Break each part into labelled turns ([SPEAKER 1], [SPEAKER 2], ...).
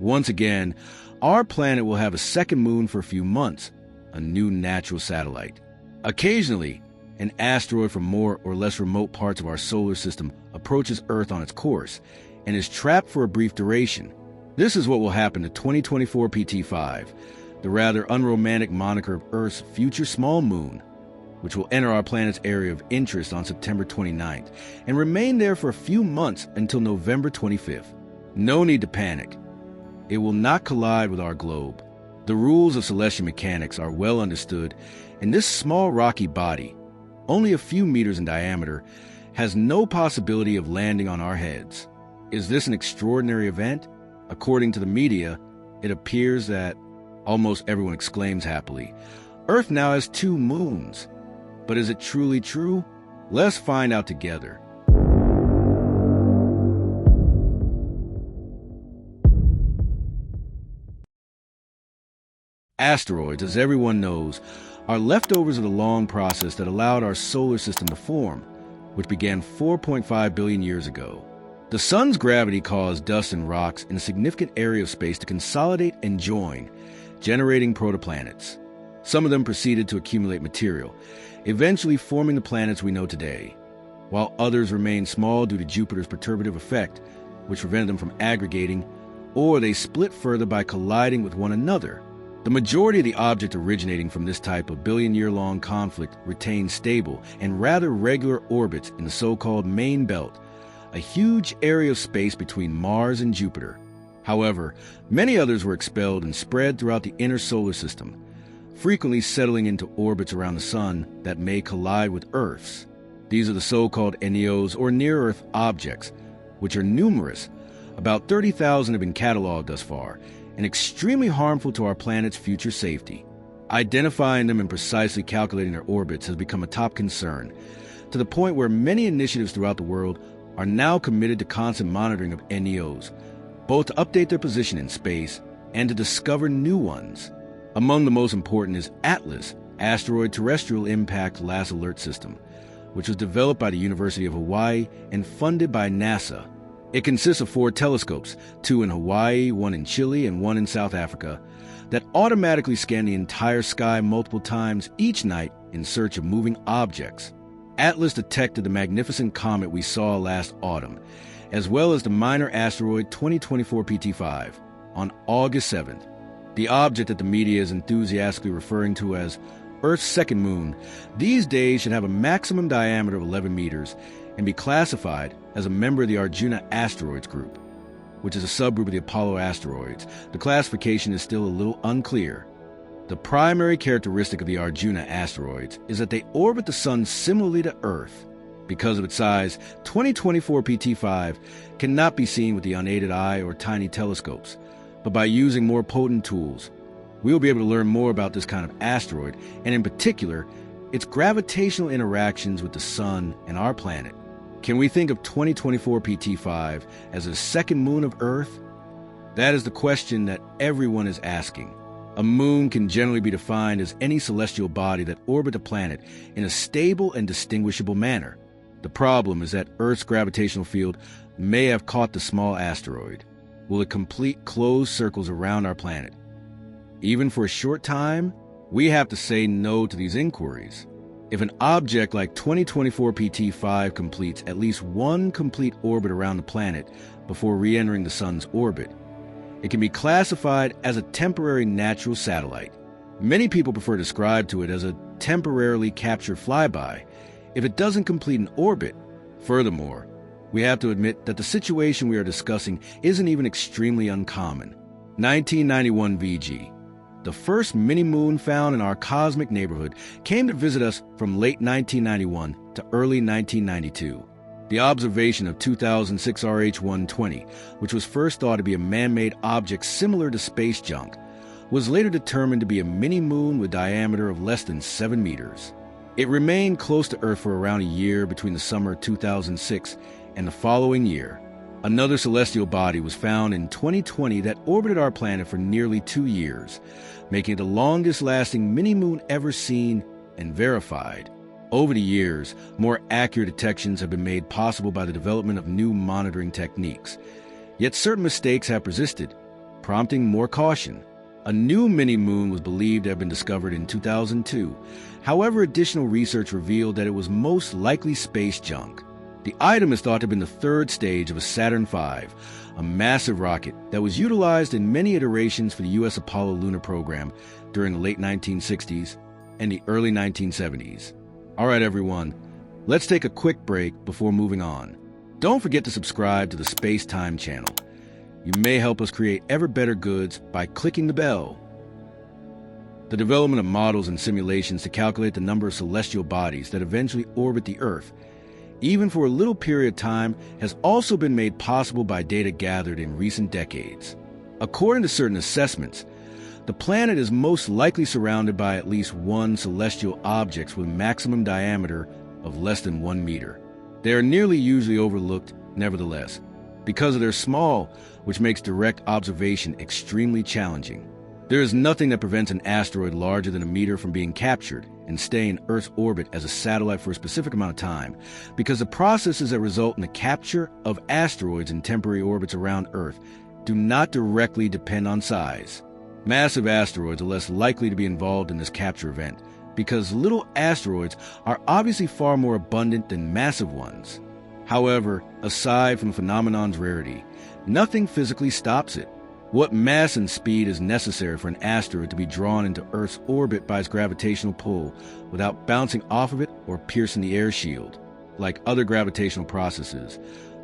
[SPEAKER 1] Once again, our planet will have a second moon for a few months, a new natural satellite. Occasionally, an asteroid from more or less remote parts of our solar system approaches Earth on its course and is trapped for a brief duration. This is what will happen to 2024 PT5, the rather unromantic moniker of Earth's future small moon, which will enter our planet's area of interest on September 29th and remain there for a few months until November 25th. No need to panic. It will not collide with our globe. The rules of celestial mechanics are well understood, and this small rocky body, only a few meters in diameter, has no possibility of landing on our heads. Is this an extraordinary event? According to the media, it appears that almost everyone exclaims happily, Earth now has 2 moons. But is it truly true? Let's find out together. Asteroids, as everyone knows, are leftovers of the long process that allowed our solar system to form, which began 4.5 billion years ago. The sun's gravity caused dust and rocks in a significant area of space to consolidate and join, generating protoplanets. Some of them proceeded to accumulate material, eventually forming the planets we know today, while others remained small due to Jupiter's perturbative effect, which prevented them from aggregating, or they split further by colliding with one another. The majority of the objects originating from this type of billion-year-long conflict retained stable and rather regular orbits in the so-called main belt, a huge area of space between Mars and Jupiter. However, many others were expelled and spread throughout the inner solar system, frequently settling into orbits around the Sun that may collide with Earth's. These are the so-called NEOs, or near-Earth objects, which are numerous. About 30,000 have been cataloged thus far, and extremely harmful to our planet's future safety. Identifying them and precisely calculating their orbits has become a top concern, to the point where many initiatives throughout the world are now committed to constant monitoring of NEOs, both to update their position in space and to discover new ones. Among the most important is ATLAS, Asteroid Terrestrial Impact Last Alert System, which was developed by the University of Hawaii and funded by NASA. It consists of 4 telescopes, 2 in Hawaii, 1 in Chile, and 1 in South Africa, that automatically scan the entire sky multiple times each night in search of moving objects. ATLAS detected the magnificent comet we saw last autumn, as well as the minor asteroid 2024 PT5, on August 7th. The object that the media is enthusiastically referring to as Earth's second moon these days should have a maximum diameter of 11 meters and be classified as a member of the Arjuna asteroids group, which is a subgroup of the Apollo asteroids. The classification is still a little unclear. The primary characteristic of the Arjuna asteroids is that they orbit the Sun similarly to Earth. Because of its size, 2024 PT5 cannot be seen with the unaided eye or tiny telescopes, but by using more potent tools, we will be able to learn more about this kind of asteroid, and in particular, its gravitational interactions with the Sun and our planet. Can we think of 2024 PT5 as a second moon of Earth? That is the question that everyone is asking. A moon can generally be defined as any celestial body that orbits a planet in a stable and distinguishable manner. The problem is that Earth's gravitational field may have caught the small asteroid. Will it complete closed circles around our planet? Even for a short time, we have to say no to these inquiries. If an object like 2024 PT5 completes at least one complete orbit around the planet before re-entering the Sun's orbit, it can be classified as a temporary natural satellite. Many people prefer to describe to it as a temporarily captured flyby if it doesn't complete an orbit. Furthermore, we have to admit that the situation we are discussing isn't even extremely uncommon. 1991 VG. The first mini-moon found in our cosmic neighborhood came to visit us from late 1991 to early 1992. The observation of 2006 RH-120, which was first thought to be a man-made object similar to space junk, was later determined to be a mini-moon with diameter of less than 7 meters. It remained close to Earth for around a year between the summer of 2006 and the following year. Another celestial body was found in 2020 that orbited our planet for nearly 2 years, making it the longest-lasting mini-moon ever seen and verified. Over the years, more accurate detections have been made possible by the development of new monitoring techniques. Yet certain mistakes have persisted. prompting more caution. A new mini-moon was believed to have been discovered in 2002. However, additional research revealed that it was most likely space junk. The item is thought to have been the third stage of a Saturn V, a massive rocket that was utilized in many iterations for the U.S. Apollo lunar program during the late 1960s and the early 1970s. All right, everyone, let's take a quick break before moving on. Don't forget to subscribe to the Space Time channel. You may help us create ever better goods by clicking the bell. The development of models and simulations to calculate the number of celestial bodies that eventually orbit the Earth, even for a little period of time, has also been made possible by data gathered in recent decades. According to certain assessments, the planet is most likely surrounded by at least one celestial object with a maximum diameter of less than 1 meter. They are nearly usually overlooked, nevertheless, because they're small, which makes direct observation extremely challenging. There is nothing that prevents an asteroid larger than a meter from being captured and staying in Earth's orbit as a satellite for a specific amount of time, because the processes that result in the capture of asteroids in temporary orbits around Earth do not directly depend on size. Massive asteroids are less likely to be involved in this capture event, because little asteroids are obviously far more abundant than massive ones. However, aside from the phenomenon's rarity, nothing physically stops it. What mass and speed is necessary for an asteroid to be drawn into Earth's orbit by its gravitational pull without bouncing off of it or piercing the air shield? Like other gravitational processes,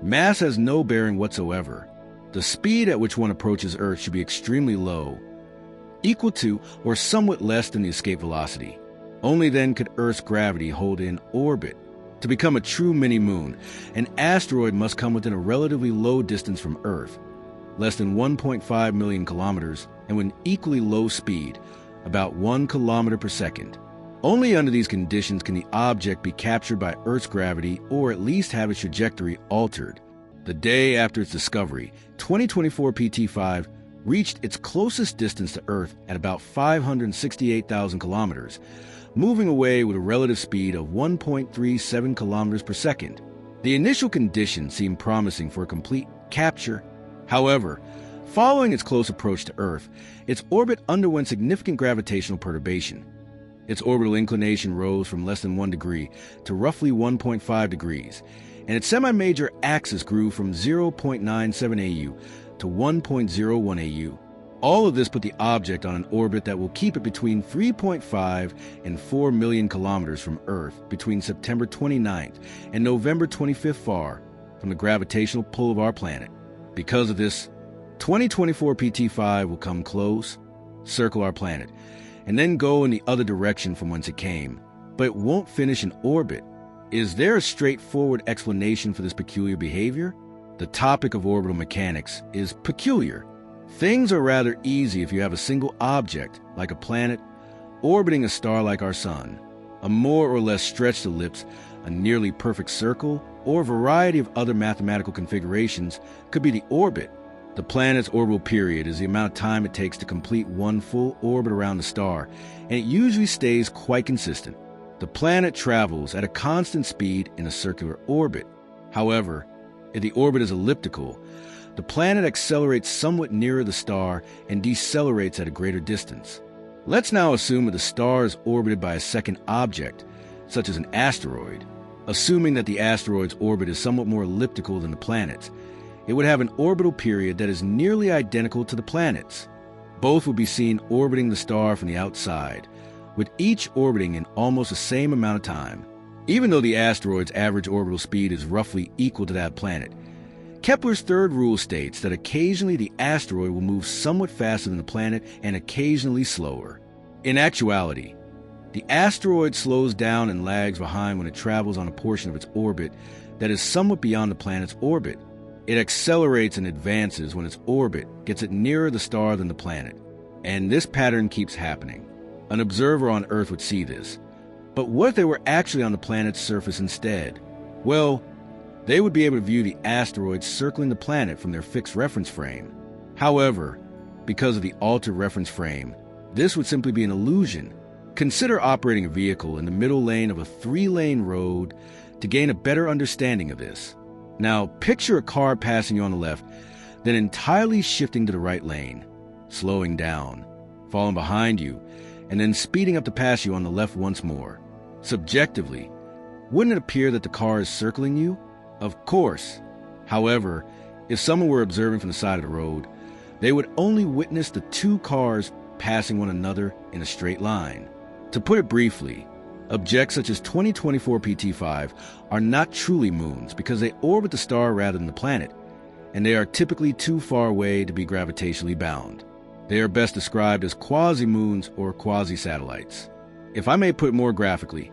[SPEAKER 1] mass has no bearing whatsoever. The speed at which one approaches Earth should be extremely low, equal to or somewhat less than the escape velocity. Only then could Earth's gravity hold it in orbit. To become a true mini-moon, an asteroid must come within a relatively low distance from Earth, less than 1.5 million kilometers, and with an equally low speed, about 1 kilometer per second. Only under these conditions can the object be captured by Earth's gravity or at least have its trajectory altered. The day after its discovery, 2024 PT-5 reached its closest distance to Earth at about 568,000 kilometers, moving away with a relative speed of 1.37 kilometers per second. The initial conditions seemed promising for a complete capture. However, following its close approach to Earth, its orbit underwent significant gravitational perturbation. Its orbital inclination rose from less than 1 degree to roughly 1.5 degrees, and its semi-major axis grew from 0.97 AU to 1.01 AU. All of this put the object on an orbit that will keep it between 3.5 and 4 million kilometers from Earth between September 29th and November 25th, far from the gravitational pull of our planet. Because of this, 2024 PT-5 will come close, circle our planet, and then go in the other direction from whence it came, but it won't finish in orbit. Is there a straightforward explanation for this peculiar behavior? The topic of orbital mechanics is peculiar. Things are rather easy if you have a single object, like a planet, orbiting a star like our Sun, a more or less stretched ellipse, a nearly perfect circle, or a variety of other mathematical configurations could be the orbit. The planet's orbital period is the amount of time it takes to complete one full orbit around the star, and it usually stays quite consistent. The planet travels at a constant speed in a circular orbit. However, if the orbit is elliptical, the planet accelerates somewhat nearer the star and decelerates at a greater distance. Let's now assume that the star is orbited by a second object, such as an asteroid. Assuming that the asteroid's orbit is somewhat more elliptical than the planet's, it would have an orbital period that is nearly identical to the planet's. Both would be seen orbiting the star from the outside, with each orbiting in almost the same amount of time. Even though the asteroid's average orbital speed is roughly equal to that planet, Kepler's third rule states that occasionally the asteroid will move somewhat faster than the planet and occasionally slower. In actuality, the asteroid slows down and lags behind when it travels on a portion of its orbit that is somewhat beyond the planet's orbit. It accelerates and advances when its orbit gets it nearer the star than the planet. And this pattern keeps happening. An observer on Earth would see this. But what if they were actually on the planet's surface instead? Well, they would be able to view the asteroid circling the planet from their fixed reference frame. However, because of the altered reference frame, this would simply be an illusion. Consider operating a vehicle in the middle lane of a 3-lane road to gain a better understanding of this. Now, picture a car passing you on the left then entirely shifting to the right lane, slowing down, falling behind you, and then speeding up to pass you on the left once more. Subjectively, wouldn't it appear that the car is circling you? Of course. However, if someone were observing from the side of the road, they would only witness the two cars passing one another in a straight line. To put it briefly, objects such as 2024 PT5 are not truly moons because they orbit the star rather than the planet, and they are typically too far away to be gravitationally bound. They are best described as quasi-moons or quasi-satellites. If I may put it more graphically,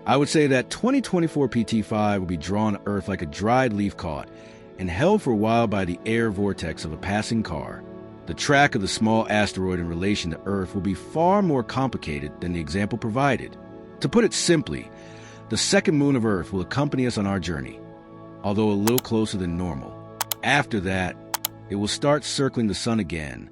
[SPEAKER 1] I would say that 2024 PT5 will be drawn to Earth like a dried leaf caught and held for a while by the air vortex of a passing car. The track of the small asteroid in relation to Earth will be far more complicated than the example provided. To put it simply, the second moon of Earth will accompany us on our journey, although a little closer than normal. After that, it will start circling the sun again,